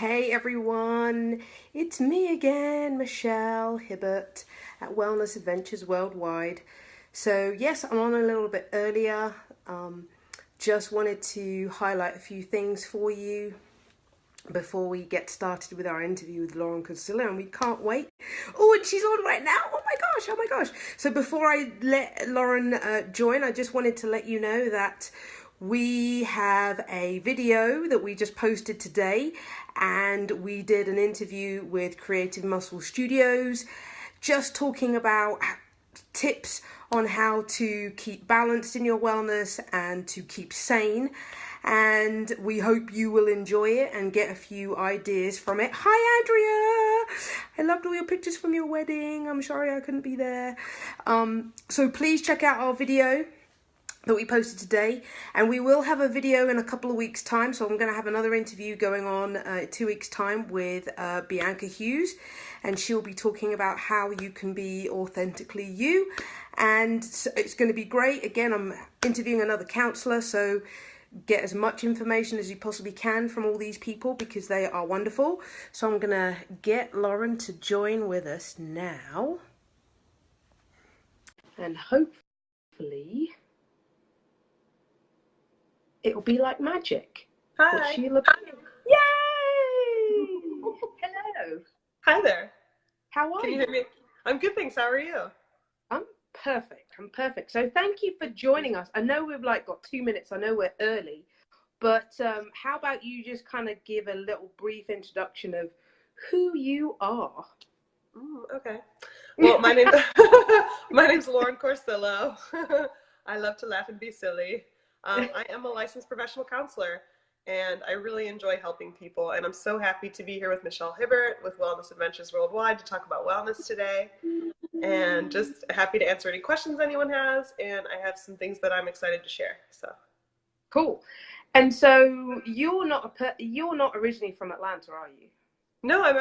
Hey everyone, it's me again, Michelle Hibbert at Wellness Adventures Worldwide. So, yes, I'm on a little bit earlier. Just wanted to highlight a few things for you before we get started with our interview with Lauren Corsillo, and we can't wait. Oh, and she's on right now. Oh my gosh, oh my gosh. So before I let Lauren join, I just wanted to let you know that we have a video that we just posted today, and we did an interview with Creative Muscle Studios, just talking about tips on how to keep balanced in your wellness and to keep sane. And we hope you will enjoy it and get a few ideas from it. Hi, Andrea! I loved all your pictures from your wedding. I'm sorry I couldn't be there. So please check out our video that we posted today, and we will have a video in a couple of weeks time. So I'm going to have another interview going on 2 weeks time with Bianca Hughes, and she'll be talking about how you can be authentically you, and it's going to be great. Again, I'm interviewing another counselor, so get as much information as you possibly can from all these people because they are wonderful. So I'm going to get Lauren to join with us now, and hopefully it'll be like magic. Hi. Sheila... Yay! Hello. Hi there. How are Can you you? hear me? I'm good, thanks. How are you? I'm perfect. I'm perfect. So thank you for joining us. I know we've got 2 minutes. I know we're early, but how about you just kind of give a little brief introduction of who you are? Okay. Well, my name's Lauren Corsillo. I love to laugh and be silly. I am a licensed professional counselor, and I really enjoy helping people. And I'm so happy to be here with Michelle Hibbert with Wellness Adventures Worldwide to talk about wellness today. And just happy to answer any questions anyone has. And I have some things that I'm excited to share. So cool. And so you're not originally from Atlanta, are you? No, I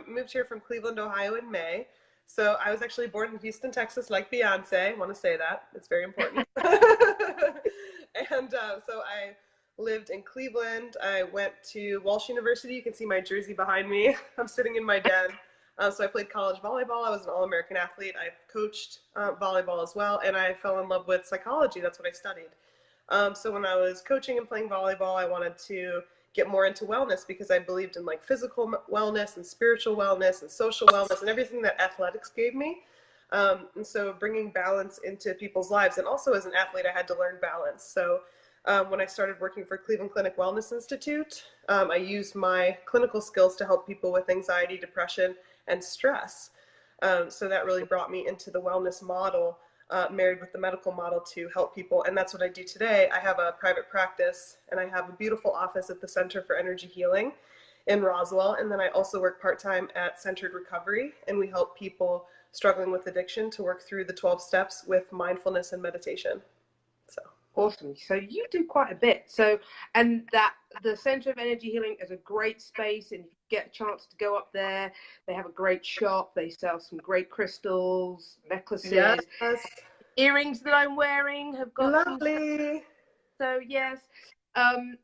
moved here from Cleveland, Ohio in May. So I was actually born in Houston, Texas, like Beyonce. I want to say that. It's very important. So I lived in Cleveland. I went to Walsh University. You can see my jersey behind me. I'm sitting in my den. So I played college volleyball. I was an All-American athlete. I coached volleyball as well, and I fell in love with psychology. That's what I studied. So when I was coaching and playing volleyball, I wanted to get more into wellness because I believed in like physical wellness and spiritual wellness and social wellness and everything that athletics gave me. And so bringing balance into people's lives. And also as an athlete, I had to learn balance. So when I started working for Cleveland Clinic Wellness Institute, I used my clinical skills to help people with anxiety, depression, and stress. So that really brought me into the wellness model, married with the medical model to help people. And that's what I do today. I have a private practice, and I have a beautiful office at the Center for Energy Healing in Roswell. And then I also work part-time at Centered Recovery, and we help people struggling with addiction to work through the 12 steps with mindfulness and meditation. So awesome. So you do quite a bit. So, and that the Center of Energy Healing is a great space, and if you get a chance to go up there, they have a great shop. They sell some great crystals, necklaces. yes. Earrings that I'm wearing have got lovely. So yes.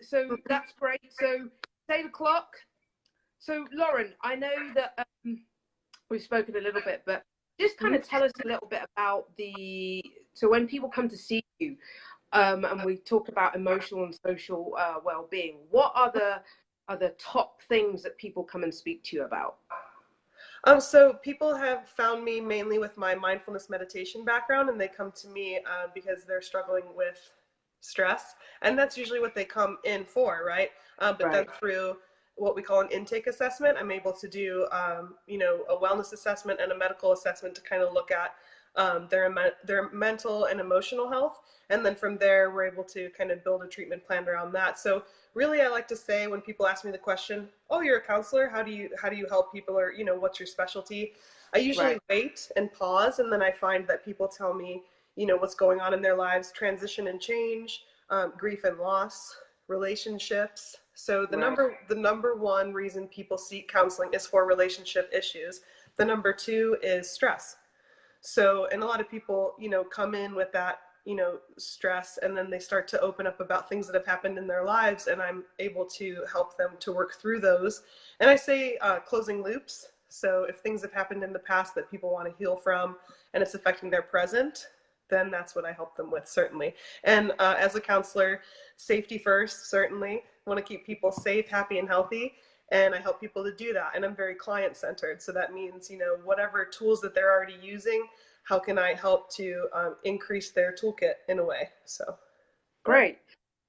So that's great. So it's 8 o'clock. So Lauren, I know that we've spoken a little bit, but just kind of tell us a little bit about so when people come to see you, and we talk about emotional and social well-being, what are the top things that people come and speak to you about? So people have found me mainly with my mindfulness meditation background, and they come to me because they're struggling with stress, and that's usually what they come in for, right? But right. Then through what we call an intake assessment, I'm able to do, a wellness assessment and a medical assessment to kind of look at their mental and emotional health. And then from there, we're able to kind of build a treatment plan around that. So really, I like to say when people ask me the question, oh, you're a counselor, how do you help people, or, what's your specialty? I usually wait and pause, and then I find that people tell me, what's going on in their lives, transition and change, grief and loss, relationships. So the number one reason people seek counseling is for relationship issues. The number two is stress. So, and a lot of people, come in with that, stress, and then they start to open up about things that have happened in their lives, and I'm able to help them to work through those. And I say closing loops. So if things have happened in the past that people want to heal from and it's affecting their present, then that's what I help them with, certainly. And as a counselor, safety first, certainly. I want to keep people safe, happy, and healthy. And I help people to do that. And I'm very client centered. So that means, whatever tools that they're already using, how can I help to increase their toolkit in a way? So, Great.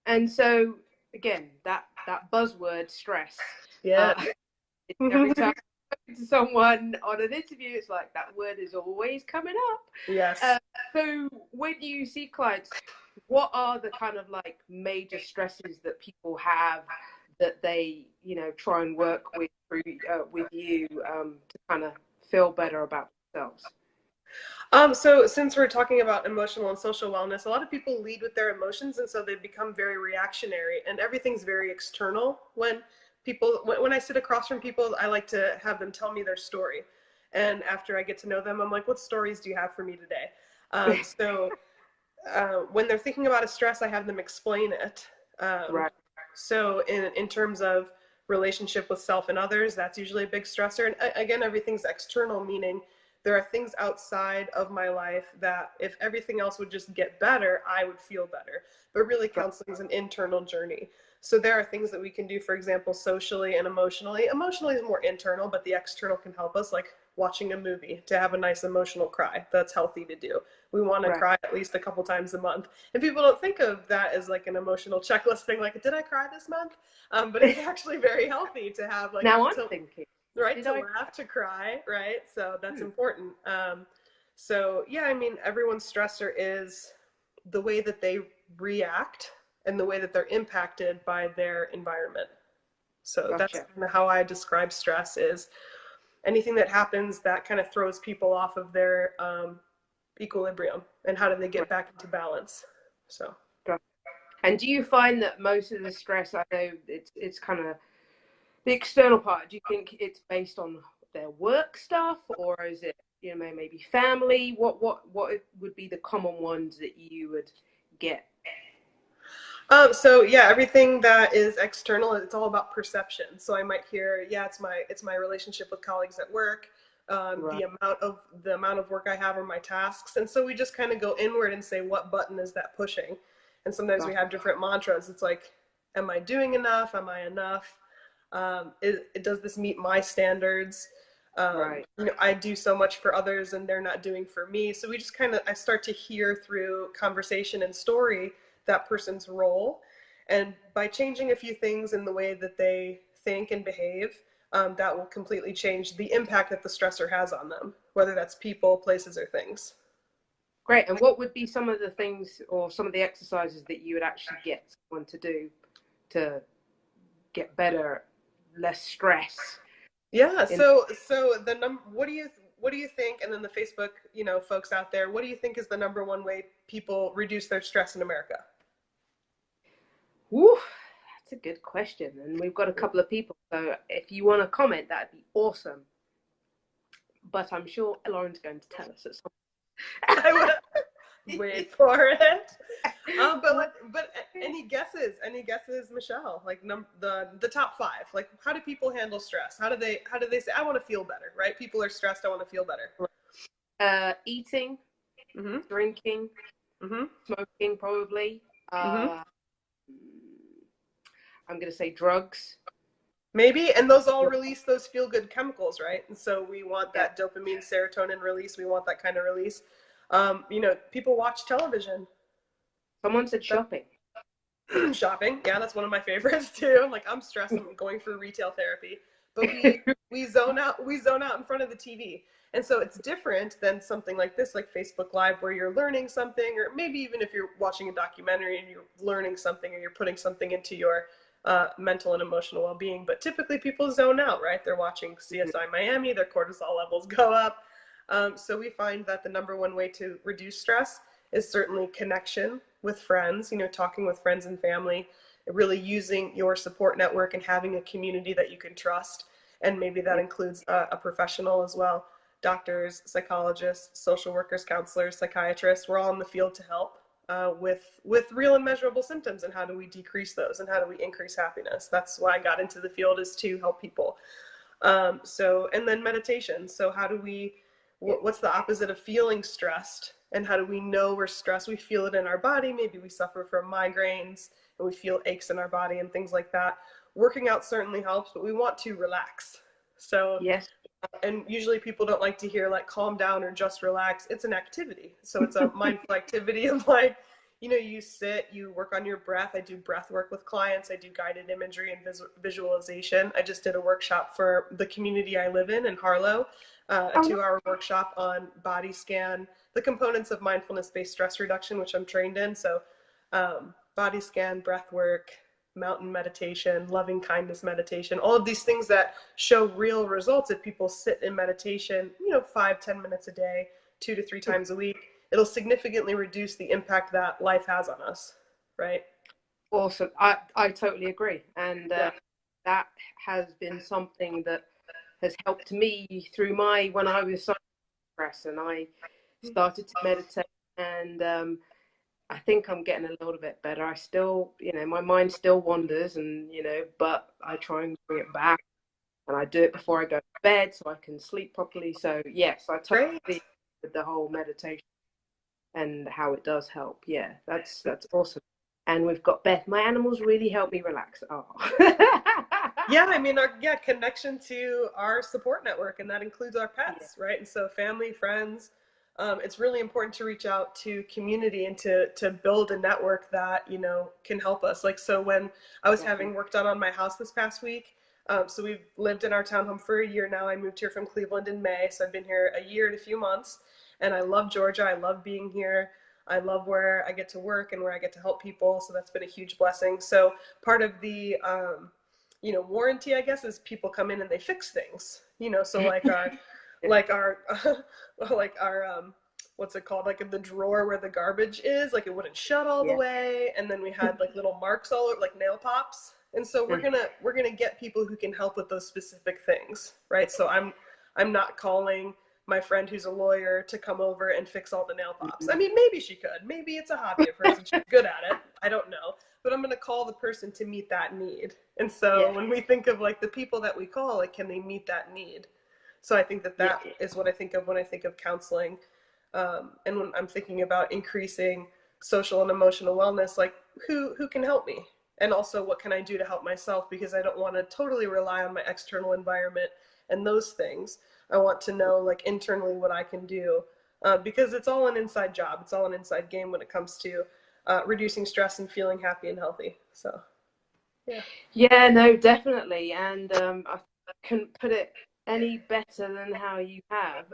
And so again, that buzzword stress. yeah. Every time I talk to someone on an interview, it's like that word is always coming up. Yes. So when you see clients, what are the kind of like major stresses that people have that they, try and work with with you to kind of feel better about themselves? So since we're talking about emotional and social wellness, a lot of people lead with their emotions, and so they become very reactionary, and everything's very external. When I sit across from people, I like to have them tell me their story, and after I get to know them, I'm like, "What stories do you have for me today?" So when they're thinking about a stress, I have them explain it. Right. So in terms of relationship with self and others, that's usually a big stressor. And again, everything's external, meaning there are things outside of my life that if everything else would just get better, I would feel better. But really, counseling is an internal journey. So there are things that we can do, for example, socially and emotionally. Emotionally is more internal, but the external can help us, like watching a movie to have a nice emotional cry. That's healthy to do. We want to Right. cry at least a couple times a month. And people don't think of that as like an emotional checklist thing, like, did I cry this month? But it's actually very healthy to have like, Now I'm thinking, right, did to I? laugh, to cry, right? So that's important. So yeah, I mean, everyone's stressor is the way that they react and the way that they're impacted by their environment. So that's Gotcha. kind of how I describe stress is anything that happens that kind of throws people off of their equilibrium, and how do they Right. get back into balance. So Gotcha. And do you find that most of the stress, I know it's kind of the external part, do you think it's based on their work stuff, or is it, maybe family? What would be the common ones that you would get? so yeah, everything that is external, it's all about perception. So I might hear, yeah, it's my relationship with colleagues at work, Right. the amount of work I have or my tasks, and so we just kind of go inward and say, what button is that pushing? And sometimes we Gotcha. have different mantras. It's like, am I doing enough? Am I enough? Does this meet my standards? Right. I do so much for others and they're not doing for me. So we just I start to hear through conversation and story that person's role. And by changing a few things in the way that they think and behave, that will completely change the impact that the stressor has on them, whether that's people, places, or things. Great. And what would be some of the things or some of the exercises that you would actually get someone to do to get better, less stress Yeah. in? So the what do you think? And then the Facebook, folks out there, what do you think is the number one way people reduce their stress in America? Whew, that's a good question. And we've got a couple of people. So if you want to comment, that'd be awesome. But I'm sure Lauren's going to tell us at some I would wait for it. But point. any guesses? Any guesses, Michelle? Like the top five. Like, how do people handle stress? How do they say, I want to feel better? Right? People are stressed. I want to feel better. Eating, Mhm. drinking, Mhm. smoking, probably. Mhm. I'm going to say drugs. Maybe, and those all release those feel good chemicals, right? And so we want Yeah. that dopamine, serotonin release. We want that kind of release. People watch television. Someone said That shopping. shopping, yeah, that's one of my favorites too. Like, I'm stressed, I'm going for retail therapy, but we zone out in front of the TV. And so it's different than something like this, like Facebook Live, where you're learning something, or maybe even if you're watching a documentary and you're learning something or you're putting something into your mental and emotional well-being. But typically people zone out, right? They're watching CSI Miami, their cortisol levels go up. So we find that the number one way to reduce stress is certainly connection with friends, talking with friends and family, really using your support network and having a community that you can trust. And maybe that Yeah. includes a professional as well. Doctors, psychologists, social workers, counselors, psychiatrists, we're all in the field to help. with real and measurable symptoms, and how do we decrease those, and how do we increase happiness. That's why I got into the field, is to help people. So, and then meditation. So how do we, what's the opposite of feeling stressed? And how do we know we're stressed? We feel it in our body. Maybe we suffer from migraines and we feel aches in our body and things like that. Working out certainly helps, but we want to relax. So, Yes. and usually people don't like to hear like calm down or just relax. It's an activity. So it's a mindful activity of like, you sit, you work on your breath. I do breath work with clients. I do guided imagery and visualization. I just did a workshop for the community I live in Harlow, a Oh, 2-hour workshop on body scan, the components of mindfulness-based stress reduction, which I'm trained in. So body scan, breath work, mountain meditation, loving kindness meditation, all of these things that show real results if people sit in meditation, 5-10 minutes a day, 2 to 3 times a week. It'll significantly reduce the impact that life has on us, right? awesome. I totally agree. And Yeah. that has been something that has helped me through when I was so stressed, and I started to meditate, and I think I'm getting a little bit better. I still, my mind still wanders, and, but I try and bring it back, and I do it before I go to bed so I can sleep properly. So yes, I totally Great. agree with the whole meditation and how it does help. Yeah, that's awesome. And we've got Beth. My animals really help me relax. Oh. Yeah, I mean, our connection to our support network, and that includes our Yeah, pets, right? And so, family, friends. It's really important to reach out to community and to build a network that can help us. Like, so when I was having definitely. work done on my house this past week, so we've lived in our townhome for a year now. I moved here from Cleveland in May, so I've been here a year and a few months, and I love Georgia. I love being here. I love where I get to work and where I get to help people. So that's been a huge blessing. So part of the warranty, I guess, is people come in and they fix things. So like our like our what's it called? Like in the drawer where the garbage is, like it wouldn't shut all the Yeah. way, and then we had like little marks all over, like nail pops. And so we're gonna get people who can help with those specific things, right? So I'm not calling my friend who's a lawyer to come over and fix all the nail pops. I mean, maybe she could. Maybe it's a hobby of hers and she's good at it. I don't know. But I'm going to call the person to meet that need. And so Yeah. when we think of like the people that we call, like, can they meet that need? So I think that Yeah. that is what I think of when I think of counseling. And when I'm thinking about increasing social and emotional wellness, like who can help me? And also, what can I do to help myself? Because I don't want to totally rely on my external environment and those things. I want to know, like, internally what I can do, because it's all an inside job. It's all an inside game when it comes to reducing stress and feeling happy and healthy. So, yeah. Yeah, no, definitely. And I couldn't put it any better than how you have.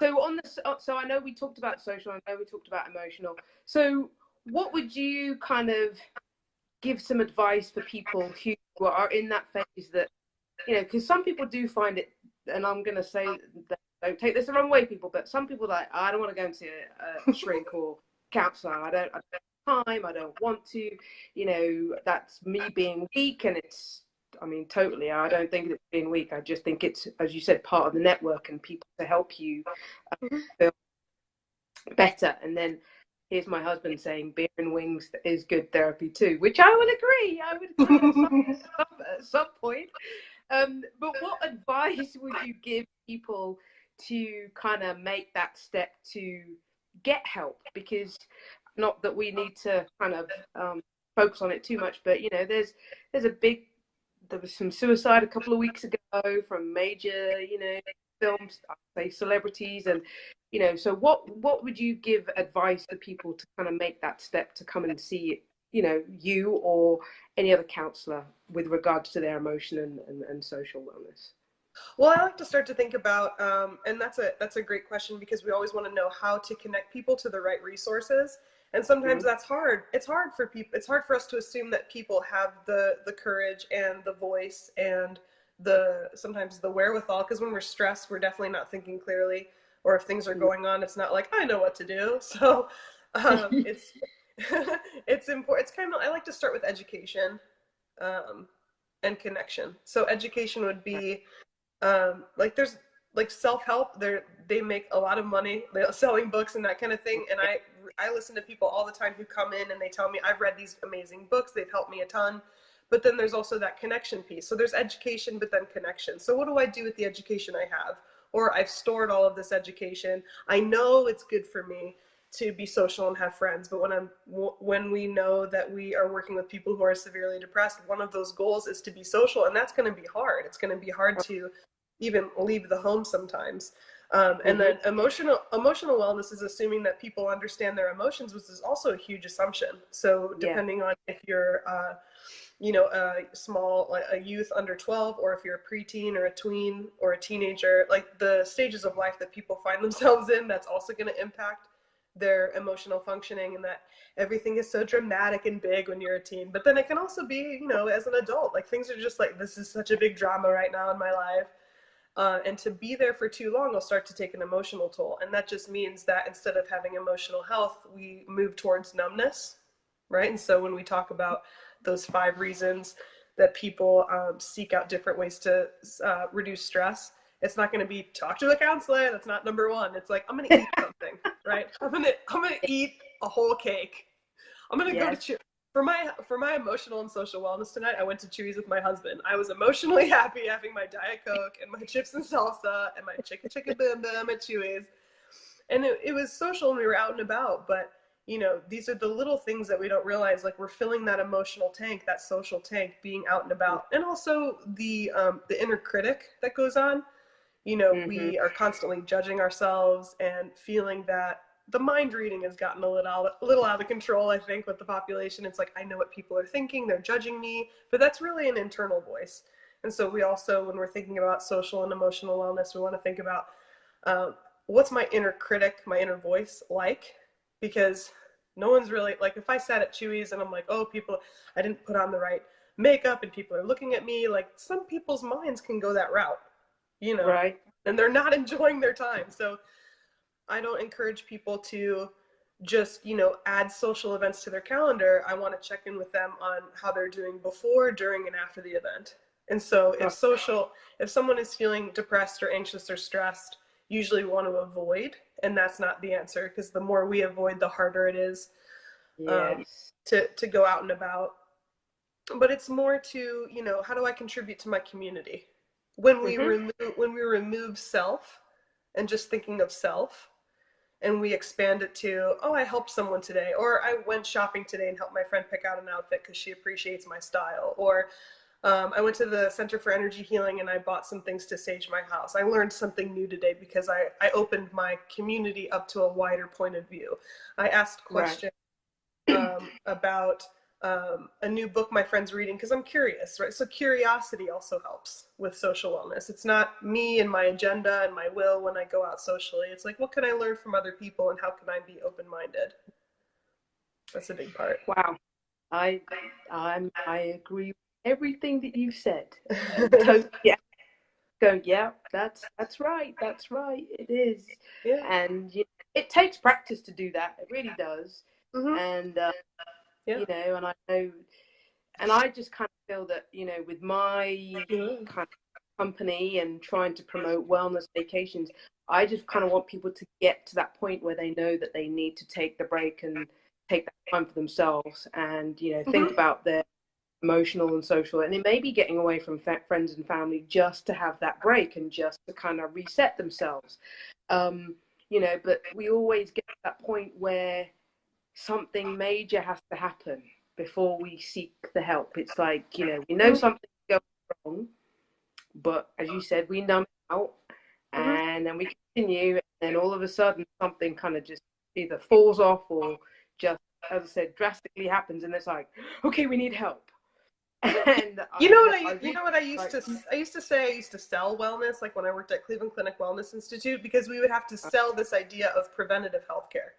So so I know we talked about social, I know we talked about emotional. So what would you kind of give some advice for people who are in that phase that, because some people do find it, and I'm going to say that, don't take this the wrong way, people, but some people like, I don't want to go and see a shrink or counselor. I don't have time. I don't want to, that's me being weak. And I mean, totally, I don't think it's being weak. I just think it's, as you said, part of the network and people to help you feel better. And then here's my husband saying beer and wings is good therapy too, which I would agree. I would agree at some point. But what advice would you give people to kind of make that step to get help? Because not that we need to kind of focus on it too much, but there's there was some suicide a couple of weeks ago from major, films, I say celebrities, and so what would you give advice to people to kind of make that step to come and see you or any other counselor with regards to their emotion and social wellness? Well, I like to start to think about, and that's a great question, because we always want to know how to connect people to the right resources, and sometimes Mm-hmm. that's hard. It's hard for people. It's hard for us to assume that people have the courage and the voice and the sometimes the wherewithal, because when we're stressed, we're definitely not thinking clearly, or if things are going on, it's not like I know what to do. So it's it's important. It's kind of, I like to start with education um, and connection. So education would be like there's like self-help, they make a lot of money selling books and that kind of thing, and I I listen to people all the time who come in and they tell me, I've read these amazing books, they've helped me a ton. But then there's also that connection piece. So there's education, but then connection. So what do I do with the education I have? Or I've stored all of this education. I know it's good for me to be social and have friends, but when we know that we are working with people who are severely depressed, one of those goals is to be social, and that's going to be hard. It's going to be hard to even leave the home sometimes. And then emotional wellness is assuming that people understand their emotions, which is also a huge assumption. So depending on if you're a youth under 12, or if you're a preteen or a tween or a teenager, like the stages of life that people find themselves in, that's also going to impact their emotional functioning, and that everything is so dramatic and big when you're a teen. But then it can also be, as an adult, like things are just like, this is such a big drama right now in my life. And to be there for too long will start to take an emotional toll. And that just means that instead of having emotional health, we move towards numbness, right? And so when we talk about those 5 reasons that people seek out different ways to reduce stress, it's not going to be talk to a counselor. That's not number 1. It's like, I'm going to eat something, right? I'm going to eat a whole cake. I'm going to go to for my emotional and social wellness tonight. I went to Chewy's with my husband. I was emotionally happy having my Diet Coke and my chips and salsa and my chicken boom boom at Chewy's. And it was social and we were out and about, but these are the little things that we don't realize, like we're filling that emotional tank, that social tank, being out and about. And also the inner critic that goes on. We are constantly judging ourselves and feeling that the mind reading has gotten a little out of control, I think, with the population. It's like, I know what people are thinking, they're judging me, but that's really an internal voice. And so we also, when we're thinking about social and emotional wellness, we want to think about what's my inner critic, my inner voice like? Because no one's really, like, if I sat at Chewy's and I'm like, oh, I didn't put on the right makeup and people are looking at me, like some people's minds can go that route, Right. and they're not enjoying their time. So I don't encourage people to just, add social events to their calendar. I want to check in with them on how they're doing before, during, and after the event. And so if someone is feeling depressed or anxious or stressed, usually we want to avoid, and that's not the answer, because the more we avoid, the harder it is to go out and about. But it's more to, how do I contribute to my community? When we remove self and just thinking of self, and we expand it to, oh, I helped someone today, or I went shopping today and helped my friend pick out an outfit because she appreciates my style, or I went to the Center for Energy Healing and I bought some things to sage my house. I learned something new today because I opened my community up to a wider point of view. I asked questions about a new book my friend's reading because I'm curious, right? So curiosity also helps with social wellness. It's not me and my agenda and my will when I go out socially. It's like, what can I learn from other people and how can I be open-minded? That's a big part. Wow. I agree with everything that you've said. Totally, that's right. That's right. It is. Yeah. And it takes practice to do that. It really does. And and I know, and I just kind of feel that with my kind of company and trying to promote wellness vacations, I just kind of want people to get to that point where they know that they need to take the break and take that time for themselves, and think about their emotional and social, and it may be getting away from friends and family just to have that break and just to kind of reset themselves. But we always get to that point where something major has to happen before we seek the help. It's like, we know something's going wrong, but as you said, we numb out and then we continue, and then all of a sudden something kind of just either falls off or just, as I said, drastically happens, and it's like, okay, we need help. And I used to say? I used to sell wellness, like when I worked at Cleveland Clinic Wellness Institute, because we would have to sell this idea of preventative healthcare.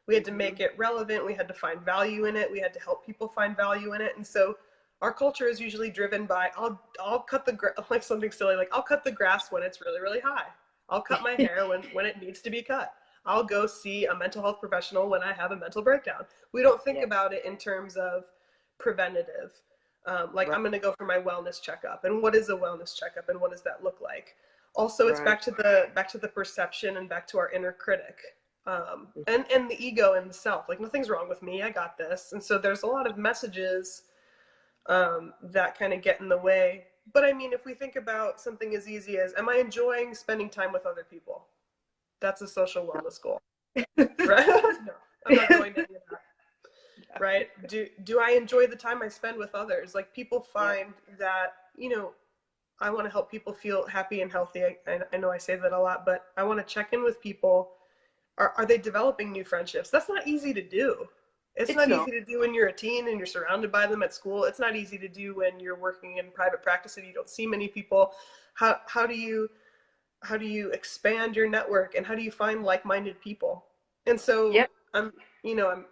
We had to make it relevant. We had to find value in it. We had to help people find value in it. And so our culture is usually driven by, I'll cut the like something silly, like I'll cut the grass when it's really, really high. I'll cut my hair when it needs to be cut. I'll go see a mental health professional when I have a mental breakdown. We don't think about it in terms of preventative. I'm going to go for my wellness checkup. And what is a wellness checkup, and what does that look like? Also, it's back to the perception and back to our inner critic. and the ego and the self. Like nothing's wrong with me. I got this. And so there's a lot of messages that kind of get in the way. But I mean, if we think about something as easy as, am I enjoying spending time with other people? That's a social wellness goal, right? No, I'm not going to any of that. Right? Do I enjoy the time I spend with others? Like people find that, I want to help people feel happy and healthy. I know I say that a lot, but I want to check in with people. Are they developing new friendships? That's not easy to do. It's It's not not. easy to do when you're a teen and you're surrounded by them at school. It's not easy to do when you're working in private practice and you don't see many people. How do you expand your network, and how do you find like-minded people? And so Yep. I'm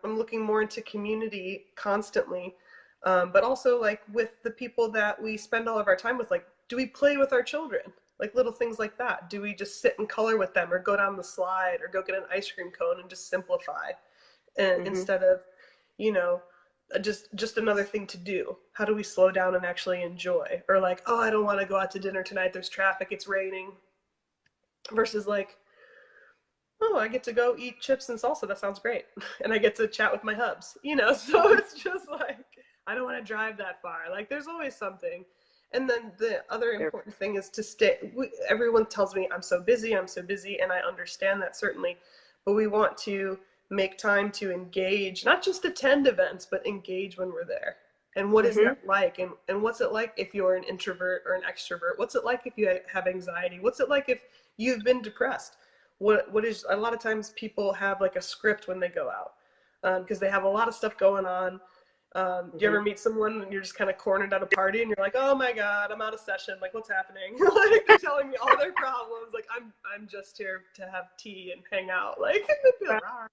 looking more into community constantly, but also like with the people that we spend all of our time with. Like, do we play with our children? Like little things like that. Do we just sit and color with them, or go down the slide, or go get an ice cream cone and just simplify, and Hmm. instead of, you know, just another thing to do? How do we slow down and actually enjoy? Or like, oh, I don't want to go out to dinner tonight. There's traffic. It's raining. Versus like, oh, I get to go eat chips and salsa. That sounds great. And I get to chat with my hubs. So it's just like, I don't want to drive that far. Like, there's always something. And then the other important thing is to stay. Everyone tells me I'm so busy, and I understand that certainly. But we want to make time to engage, not just attend events, but engage when we're there. And what is Hmm. that like? And what's it like if you're an introvert or an extrovert? What's it like if you have anxiety? What's it like if you've been depressed? What is, a lot of times people have like a script when they go out, because they have a lot of stuff going on. Do you Hmm. ever meet someone and you're just kind of cornered at a party and you're like, oh my god, I'm out of session, like what's happening? Like they're telling me all their problems, like I'm just here to have tea and hang out, like they'd be like, rah.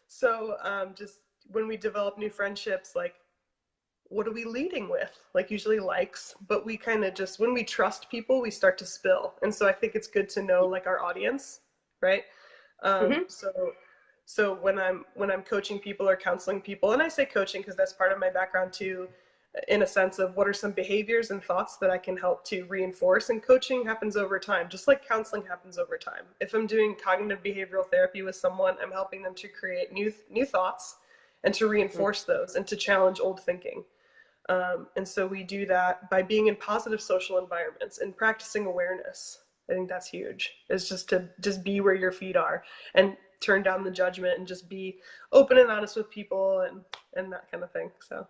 So just when we develop new friendships, like what are we leading with? Like usually likes, but we kind of just, when we trust people, we start to spill. And so I think it's good to know like our audience, right? Um, Hmm. so so when I'm coaching people or counseling people, and I say coaching because that's part of my background too, in a sense of what are some behaviors and thoughts that I can help to reinforce. And coaching happens over time, just like counseling happens over time. If I'm doing cognitive behavioral therapy with someone, I'm helping them to create new thoughts and to reinforce those and to challenge old thinking. And so we do that by being in positive social environments and practicing awareness. I think that's huge. Is just to just be where your feet are and turn down the judgment and just be open and honest with people and that kind of thing. So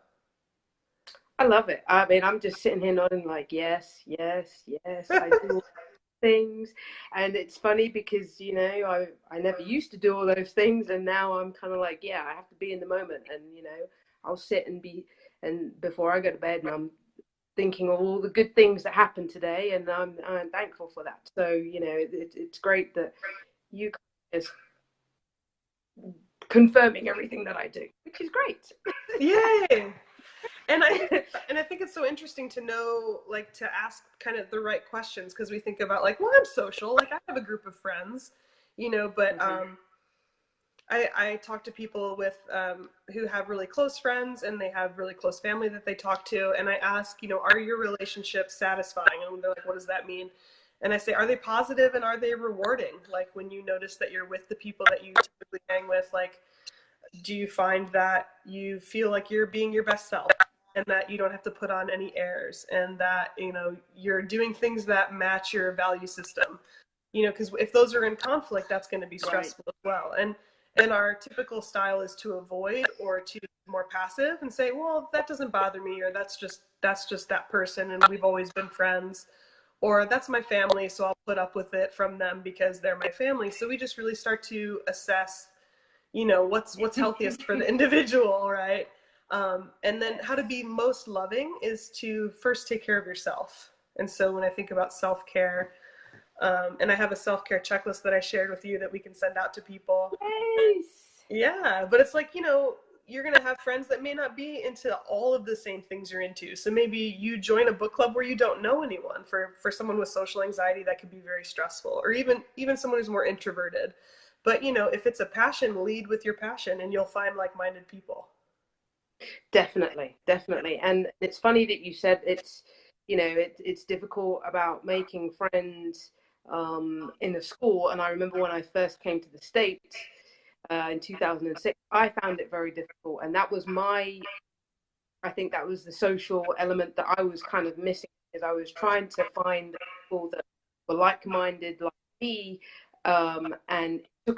I love it. I mean, I'm just sitting here nodding like, yes, yes, yes. I do all things, and it's funny because I never used to do all those things, and now I'm kind of like, yeah, I have to be in the moment, and I'll sit and be, and before I go to bed, and I'm thinking of all the good things that happened today, and I'm thankful for that. So it's great that you just confirming everything that I do, which is great. yay. And I think it's so interesting to know, like, to ask kind of the right questions, because we think about like, well, I'm social, like I have a group of friends, but Hmm. I talk to people with who have really close friends and they have really close family that they talk to, and I ask, are your relationships satisfying? And they're like, what does that mean? And I say, are they positive and are they rewarding? Like when you notice that you're with the people that you typically hang with, like, do you find that you feel like you're being your best self and that you don't have to put on any airs, and that you're doing things that match your value system? Because if those are in conflict, that's going to be Right. stressful as well. And our typical style is to avoid or to be more passive and say, well, that doesn't bother me, or that's just that person and we've always been friends, or that's my family, so I'll put up with it from them because they're my family. So we just really start to assess, what's healthiest for the individual, right? And then how to be most loving is to first take care of yourself. And so when I think about self-care, and I have a self-care checklist that I shared with you that we can send out to people. Yes. Yeah, but it's like, you're going to have friends that may not be into all of the same things you're into. So maybe you join a book club where you don't know anyone. For someone with social anxiety, that could be very stressful, or even someone who's more introverted. But, if it's a passion, lead with your passion and you'll find like-minded people. Definitely, definitely. And it's funny that you said it's difficult about making friends in the school. And I remember when I first came to the States, in 2006, I found it very difficult. And that was I think that was the social element that I was kind of missing, is I was trying to find people that were like-minded like me. And it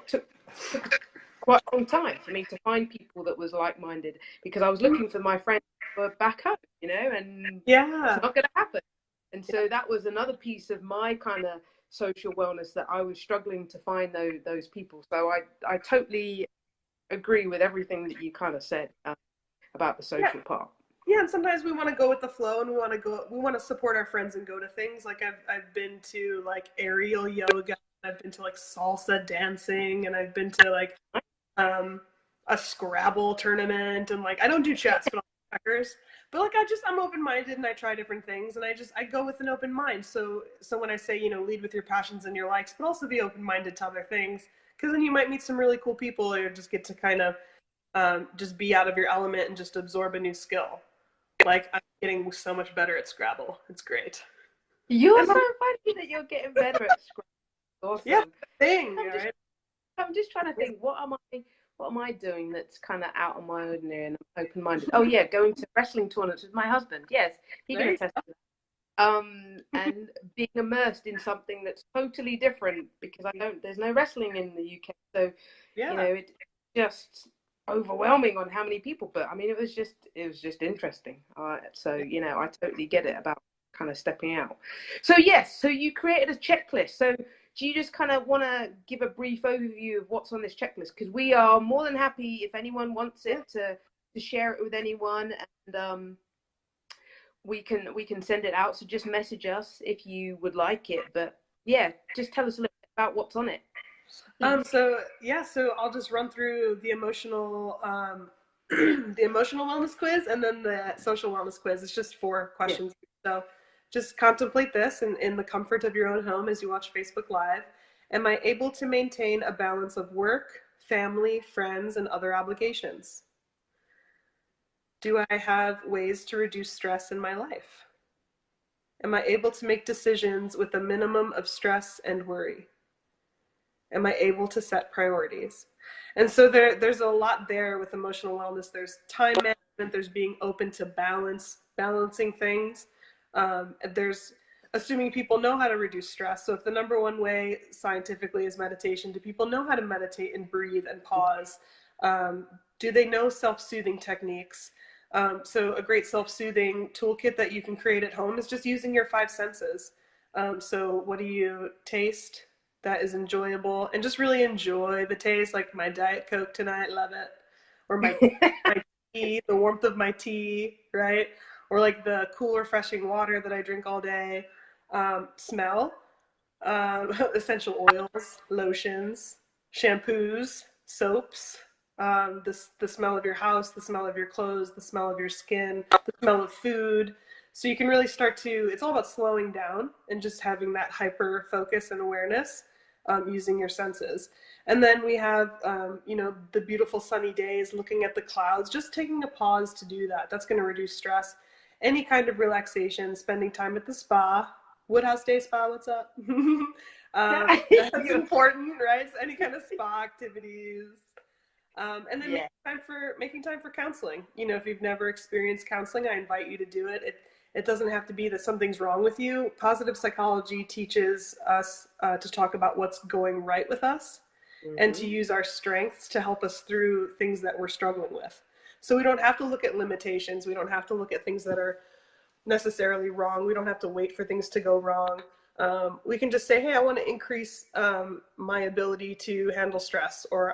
took quite a long time for me to find people that was like-minded, because I was looking for my friends who were back home, and it's Yeah. not going to happen. And so that was another piece of my kind of social wellness, that I was struggling to find those people. So I totally agree with everything that you kind of said about the Yeah. social part. Yeah, and sometimes we want to go with the flow, and we want to support our friends and go to things. Like I've been to like aerial yoga, I've been to like salsa dancing, and I've been to like um a Scrabble tournament, and like I don't do chess, but I'll do checkers. But like I'm open-minded, and I try different things, and I go with an open mind. So when I say, lead with your passions and your likes, but also be open-minded to other things, because then you might meet some really cool people, or just get to kind of just be out of your element and just absorb a new skill. Like I'm getting so much better at Scrabble. It's great. You're And so funny that you're getting better at Scrabble. yeah, Awesome. thing, I'm just right? I'm just trying to think, what am I doing that's kind of out of my ordinary and open-minded? Oh yeah, going to wrestling tournaments with my husband. Yes, he can There you attest go. to that. And being immersed in something that's totally different, because there's no wrestling in the UK. So, Yeah. it's just overwhelming on how many people. But I mean, it was just interesting. So I totally get it about kind of stepping out. So yes, so you created a checklist. So do you just kind of want to give a brief overview of what's on this checklist? Because we are more than happy if anyone wants Yeah. it to share it with anyone, and we can send it out. So just message us if you would like it. But yeah, just tell us a little bit about what's on it. So yeah, so I'll just run through the emotional the emotional wellness quiz, and then the social wellness quiz. It's just 4 questions. So just contemplate this in the comfort of your own home as you watch Facebook Live. Am I able to maintain a balance of work, family, friends, and other obligations? Do I have ways to reduce stress in my life? Am I able to make decisions with a minimum of stress and worry? Am I able to set priorities? And so there's a lot there with emotional wellness. There's time management, there's being open to balancing things. There's assuming people know how to reduce stress. So if the number one way scientifically is meditation, do people know how to meditate and breathe and pause? Um, do they know self-soothing techniques? So a great self-soothing toolkit that you can create at home is just using your 5 senses. So what do you taste that is enjoyable, and just really enjoy the taste? Like my Diet Coke tonight, love it. Or my tea, the warmth of my tea, right? Or like the cool, refreshing water that I drink all day. Smell, essential oils, lotions, shampoos, soaps, the smell of your house, the smell of your clothes, the smell of your skin, the smell of food. So you can really start to, it's all about slowing down and just having that hyper focus and awareness, using your senses. And then we have, the beautiful sunny days, looking at the clouds, just taking a pause to do that. That's going to reduce stress. Any kind of relaxation, spending time at the spa, Woodhouse Day Spa, what's up? That's important, right? So any kind of spa activities. And then Yeah. making time for counseling. If you've never experienced counseling, I invite you to do it. It doesn't have to be that something's wrong with you. Positive psychology teaches us to talk about what's going right with us, and to Mm-hmm. use our strengths to help us through things that we're struggling with. So we don't have to look at limitations. We don't have to look at things that are necessarily wrong. We don't have to wait for things to go wrong. We can just say, hey, I want to increase my ability to handle stress. Or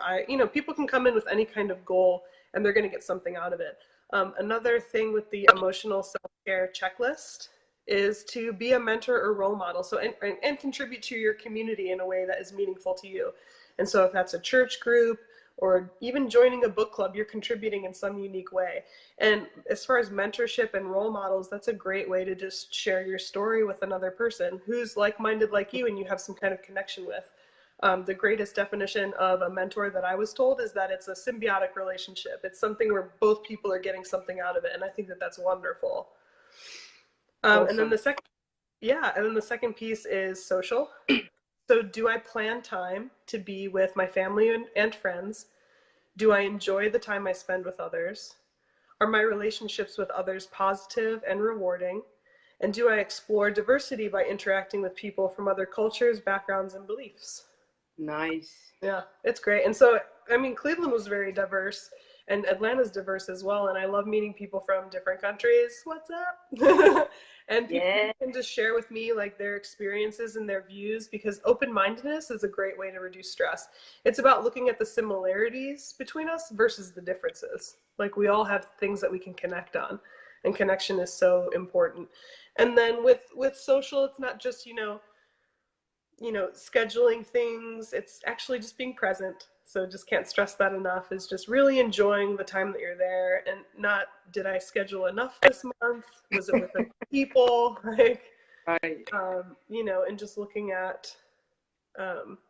people can come in with any kind of goal, and they're going to get something out of it. Another thing with the emotional self-care checklist is to be a mentor or role model. So and contribute to your community in a way that is meaningful to you. And so if that's a church group, or even joining a book club, you're contributing in some unique way. And as far as mentorship and role models, that's a great way to just share your story with another person who's like-minded like you and you have some kind of connection with. The greatest definition of a mentor that I was told is that it's a symbiotic relationship. It's something where both people are getting something out of it, and I think that that's wonderful. And then Awesome. the second, yeah, and then the second piece is social. So do I plan time to be with my family and friends? Do I enjoy the time I spend with others? Are my relationships with others positive and rewarding? And do I explore diversity by interacting with people from other cultures, backgrounds, and beliefs? Nice. Yeah, it's great. And so, I mean, Cleveland was very diverse, and Atlanta's diverse as well. And I love meeting people from different countries. What's up? And people Yeah. can just share with me like their experiences and their views, because open-mindedness is a great way to reduce stress. It's about looking at the similarities between us versus the differences. Like we all have things that we can connect on, and connection is so important. And then with social, it's not just, scheduling things. It's actually just being present. So just can't stress that enough, is just really enjoying the time that you're there, and not, did I schedule enough this month? Was it with the people? Like, Right. and just looking at,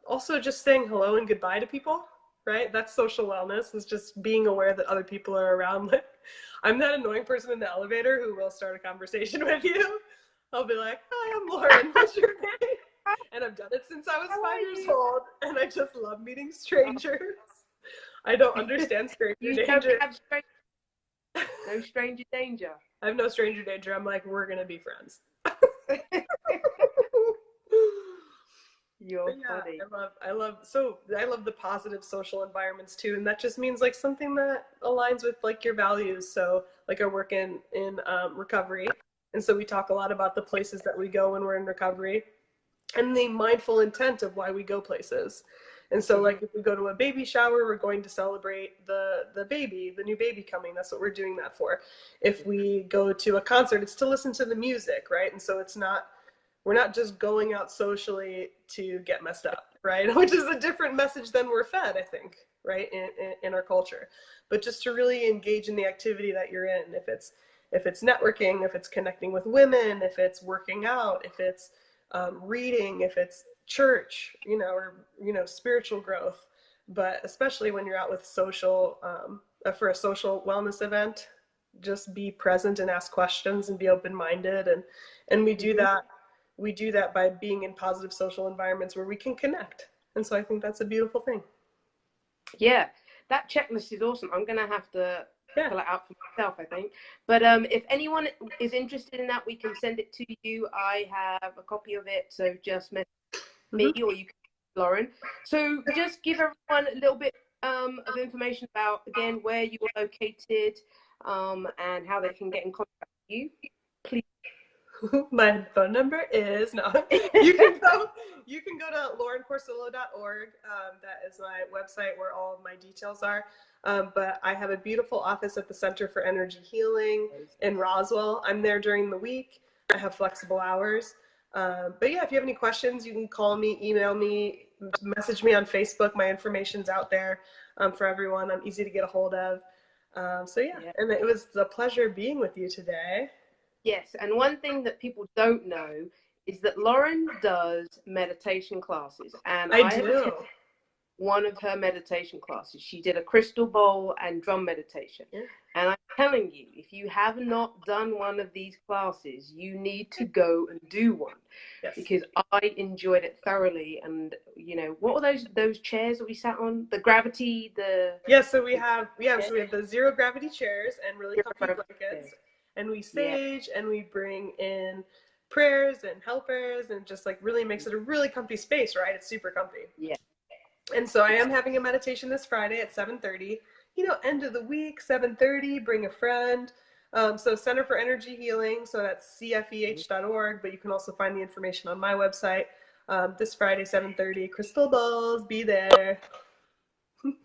also just saying hello and goodbye to people, right? That's social wellness, is just being aware that other people are around. Like, I'm that annoying person in the elevator who will start a conversation with you. I'll be like, hi, I'm Lauren. What's your name? And I've done it since I was How 5 years you? old, and I just love meeting strangers. I don't understand stranger You don't danger. have no stranger danger. I have no stranger danger. I'm like, we're gonna be friends. You're Yeah, funny. I love the positive social environments too, and that just means like something that aligns with like your values. So like I work in recovery, and so we talk a lot about the places that we go when we're in recovery, and the mindful intent of why we go places. And so like if we go to a baby shower, we're going to celebrate the baby, the new baby coming. That's what we're doing that for. If we go to a concert, it's to listen to the music, right? And so we're not just going out socially to get messed up, right? Which is a different message than we're fed, I think, right, in our culture. But just to really engage in the activity that you're in, if it's networking, if it's connecting with women, if it's working out, if it's reading, if it's church, or spiritual growth. But especially when you're out with for a social wellness event, just be present and ask questions and be open-minded, and we do that by being in positive social environments where we can connect. And so I think that's a beautiful thing. Yeah, that checklist is awesome. I'm gonna have to Yeah. fill it out for myself, I think. But if anyone is interested in that, we can send it to you. I have a copy of it, so just message me, or you can, Lauren. So just give everyone a little bit of information about, again, where you are located, and how they can get in contact with you. Please. My phone number is no. You can go to laurencorsillo.org. That is my website where all of my details are. But I have a beautiful office at the Center for Energy Healing in Roswell. I'm there during the week. I have flexible hours. But yeah, if you have any questions, you can call me, email me, message me on Facebook. My information's out there for everyone. I'm easy to get a hold of. So yeah, and it was a pleasure being with you today. Yes, and one thing that people don't know is that Lauren does meditation classes, and I I have attended do. one of her meditation classes. She did a crystal bowl and drum meditation. Yeah. And I'm telling you, if you have not done one of these classes, you need to go and do one. Yes. Because I enjoyed it thoroughly. And what were those chairs that we sat on? The gravity, So we have the zero gravity chairs and really comfy blankets, and we sage and we bring in prayers and helpers, and just like really makes it a really comfy space, right? It's super comfy. Yeah. And so I am having a meditation this Friday at 7:30. End of the week, 7:30. Bring a friend. So Center for Energy Healing. So that's cfeh.org, but you can also find the information on my website. This Friday, 7:30. Crystal balls, be there.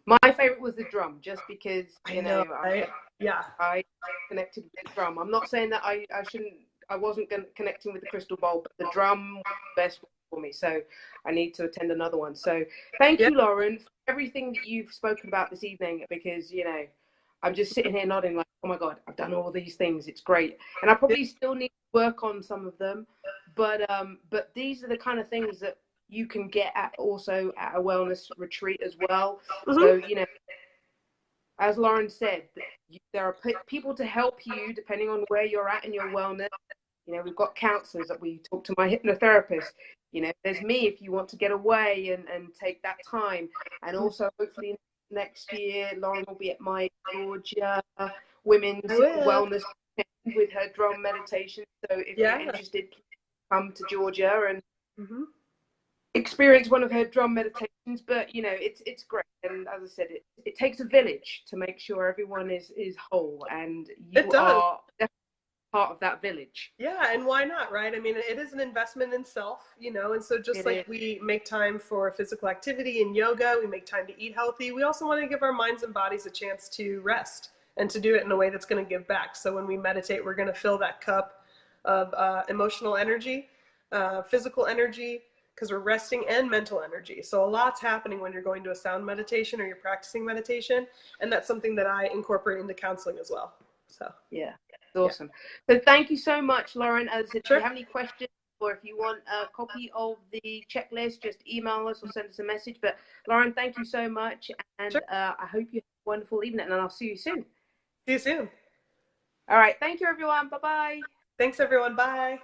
My favorite was the drum, just because I know, right? Yeah. I connected with the drum. I'm not saying that I wasn't connecting with the crystal bowl, but the drum was the best for me. So I need to attend another one. So thank you, Lauren, for everything that you've spoken about this evening, because I'm just sitting here nodding like, oh my God, I've done all these things. It's great. And I probably still need to work on some of them. But these are the kind of things that you can get also at a wellness retreat as well. So, as Lauren said, there are people to help you depending on where you're at in your wellness. You know, we've got counselors that we talk to, my hypnotherapist. You know, there's me if you want to get away and take that time. And also, hopefully, next year, Lauren will be at my Georgia Women's Wellness with her drum meditation. So if you're interested, come to Georgia and experience one of her drum meditations. But you know, it's great, and as I said, it takes a village to make sure everyone is whole, and you are definitely part of that village. Yeah, and why not, right? I mean, it is an investment in self, you know, and so just like we make time for physical activity and yoga, we make time to eat healthy, we also want to give our minds and bodies a chance to rest and to do it in a way that's going to give back. So when we meditate, we're going to fill that cup of emotional energy, physical energy, because we're resting, and mental energy. So a lot's happening when you're going to a sound meditation or you're practicing meditation, and that's something that I incorporate into counseling as well. So yeah. Awesome. So thank you so much, Lauren. As I said, if you have any questions or if you want a copy of the checklist, just email us or send us a message. But Lauren, thank you so much. And I hope you have a wonderful evening, and I'll see you soon. See you soon. All right. Thank you, everyone. Bye-bye. Thanks, everyone. Bye.